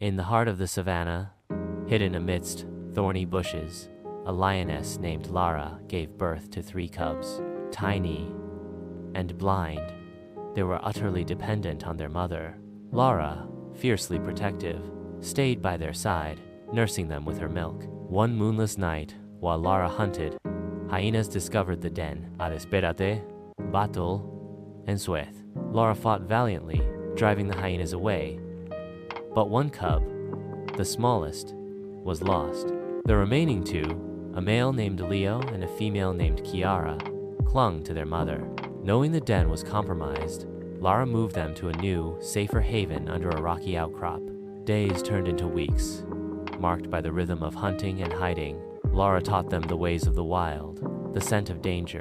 In the heart of the savannah, hidden amidst thorny bushes, a lioness named Lara gave birth to 3 cubs. Tiny and blind, they were utterly dependent on their mother. Lara, fiercely protective, stayed by their side, nursing them with her milk. One moonless night, while Lara hunted, hyenas discovered the den. Al esperate, battle, and sueth. Lara fought valiantly, driving the hyenas away. But one cub, the smallest, was lost. The remaining 2, a male named Leo and a female named Kiara, clung to their mother. Knowing the den was compromised, Lara moved them to a new, safer haven under a rocky outcrop. Days turned into weeks, marked by the rhythm of hunting and hiding. Lara taught them the ways of the wild, the scent of danger,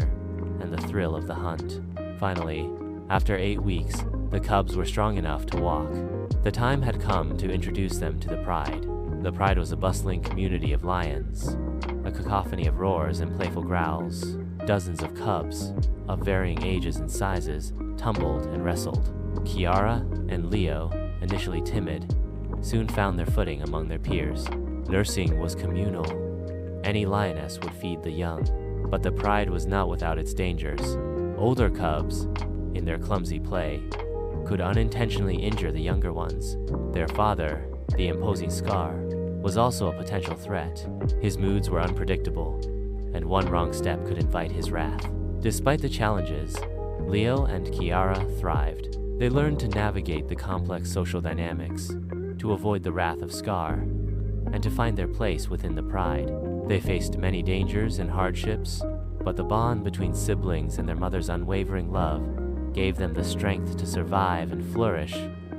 and the thrill of the hunt. Finally, after 8 weeks, the cubs were strong enough to walk. The time had come to introduce them to the Pride. The Pride was a bustling community of lions, a cacophony of roars and playful growls. Dozens of cubs, of varying ages and sizes, tumbled and wrestled. Kiara and Leo, initially timid, soon found their footing among their peers. Nursing was communal. Any lioness would feed the young, but the Pride was not without its dangers. Older cubs, in their clumsy play, could unintentionally injure the younger ones. Their father, the imposing Scar, was also a potential threat. His moods were unpredictable, and one wrong step could invite his wrath. Despite the challenges, Leo and Kiara thrived. They learned to navigate the complex social dynamics, to avoid the wrath of Scar, and to find their place within the Pride. They faced many dangers and hardships, but the bond between siblings and their mother's unwavering love gave them the strength to survive and flourish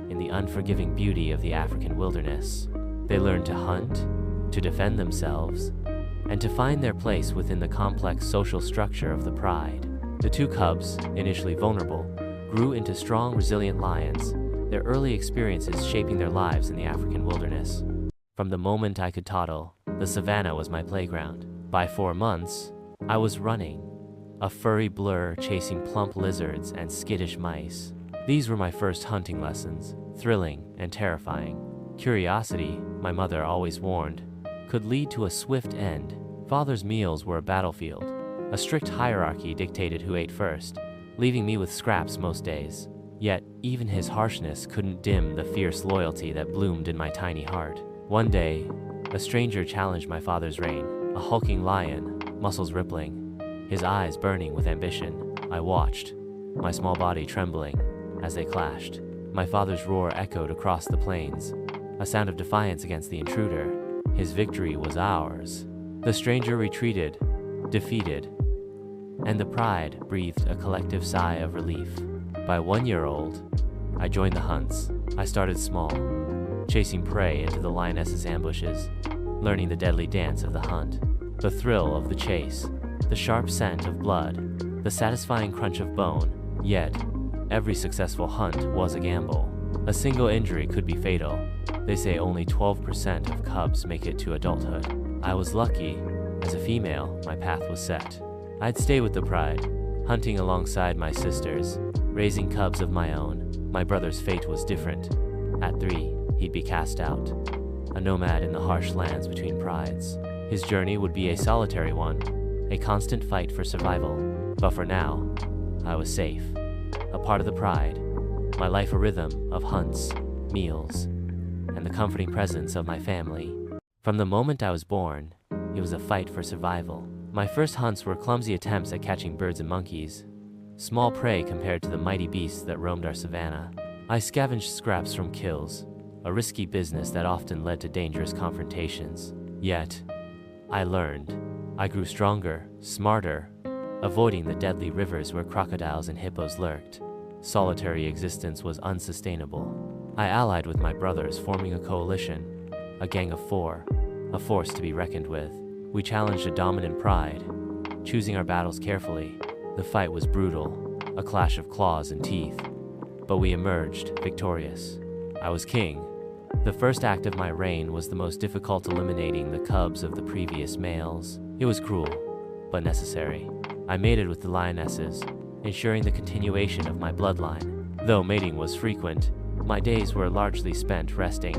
in the unforgiving beauty of the African wilderness. They learned to hunt, to defend themselves, and to find their place within the complex social structure of the Pride. The 2 cubs, initially vulnerable, grew into strong, resilient lions, their early experiences shaping their lives in the African wilderness. From the moment I could toddle, the savannah was my playground. By 4 months, I was running, a furry blur chasing plump lizards and skittish mice. These were my first hunting lessons, thrilling and terrifying. Curiosity, my mother always warned, could lead to a swift end. Father's meals were a battlefield. A strict hierarchy dictated who ate first, leaving me with scraps most days. Yet, even his harshness couldn't dim the fierce loyalty that bloomed in my tiny heart. One day, a stranger challenged my father's reign, a hulking lion, muscles rippling, his eyes burning with ambition. I watched, my small body trembling as they clashed. My father's roar echoed across the plains, a sound of defiance against the intruder. His victory was ours. The stranger retreated, defeated, and the Pride breathed a collective sigh of relief. By 1 year old, I joined the hunts. I started small, chasing prey into the lioness's ambushes, learning the deadly dance of the hunt, the thrill of the chase, the sharp scent of blood, the satisfying crunch of bone. Yet, every successful hunt was a gamble. A single injury could be fatal. They say only 12% of cubs make it to adulthood. I was lucky. As a female, my path was set. I'd stay with the Pride, hunting alongside my sisters, raising cubs of my own. My brother's fate was different. At 3, he'd be cast out, a nomad in the harsh lands between prides. His journey would be a solitary one, a constant fight for survival. But for now, I was safe, a part of the Pride, my life a rhythm of hunts, meals, and the comforting presence of my family. From the moment I was born, it was a fight for survival. My first hunts were clumsy attempts at catching birds and monkeys, small prey compared to the mighty beasts that roamed our savannah. I scavenged scraps from kills, a risky business that often led to dangerous confrontations. Yet, I learned. I grew stronger, smarter, avoiding the deadly rivers where crocodiles and hippos lurked. Solitary existence was unsustainable. I allied with my brothers, forming a coalition, a gang of 4, a force to be reckoned with. We challenged a dominant Pride, choosing our battles carefully. The fight was brutal, a clash of claws and teeth, but we emerged victorious. I was king. The first act of my reign was the most difficult, eliminating the cubs of the previous males. It was cruel, but necessary. I mated with the lionesses, ensuring the continuation of my bloodline. Though mating was frequent, my days were largely spent resting,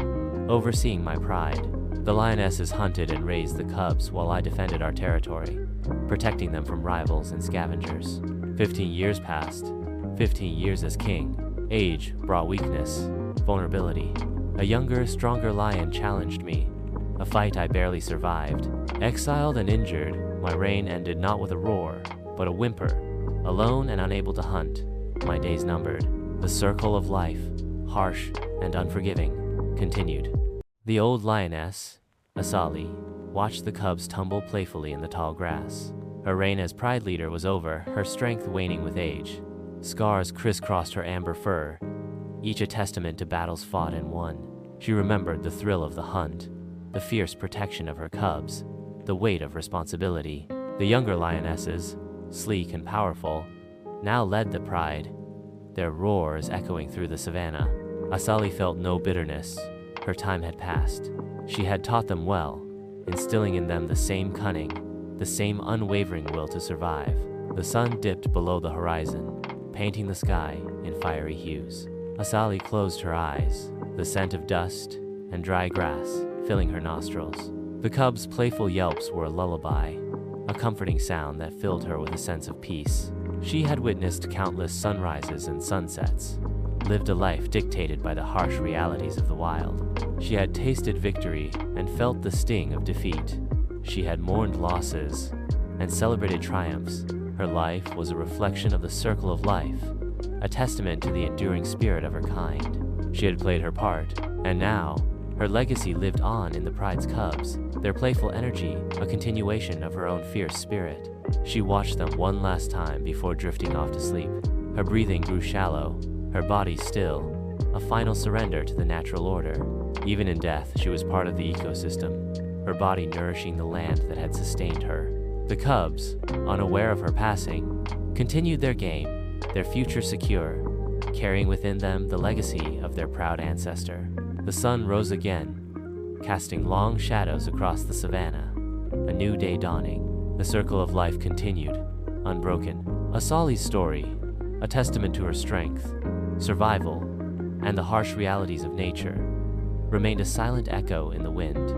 overseeing my pride. The lionesses hunted and raised the cubs while I defended our territory, protecting them from rivals and scavengers. 15 years passed, 15 years as king. Age brought weakness, vulnerability. A younger, stronger lion challenged me, a fight I barely survived. Exiled and injured, my reign ended not with a roar, but a whimper. Alone and unable to hunt, my days numbered. The circle of life, harsh and unforgiving, continued. The old lioness, Asali, watched the cubs tumble playfully in the tall grass. Her reign as pride leader was over, her strength waning with age. Scars crisscrossed her amber fur, each a testament to battles fought and won. She remembered the thrill of the hunt, the fierce protection of her cubs, the weight of responsibility. The younger lionesses, sleek and powerful, now led the pride, their roars echoing through the savannah. Asali felt no bitterness. Her time had passed. She had taught them well, instilling in them the same cunning, the same unwavering will to survive. The sun dipped below the horizon, painting the sky in fiery hues. Asali closed her eyes, the scent of dust and dry grass filling her nostrils. The cubs' playful yelps were a lullaby, a comforting sound that filled her with a sense of peace. She had witnessed countless sunrises and sunsets, lived a life dictated by the harsh realities of the wild. She had tasted victory and felt the sting of defeat. She had mourned losses and celebrated triumphs. Her life was a reflection of the circle of life, a testament to the enduring spirit of her kind. She had played her part, and now, her legacy lived on in the pride's cubs, their playful energy a continuation of her own fierce spirit. She watched them one last time before drifting off to sleep. Her breathing grew shallow, her body still, a final surrender to the natural order. Even in death, she was part of the ecosystem, her body nourishing the land that had sustained her. The cubs, unaware of her passing, continued their game, their future secure, carrying within them the legacy of their proud ancestor. The sun rose again, casting long shadows across the savannah, a new day dawning. The circle of life continued, unbroken. Asali's story, a testament to her strength, survival, and the harsh realities of nature, remained a silent echo in the wind.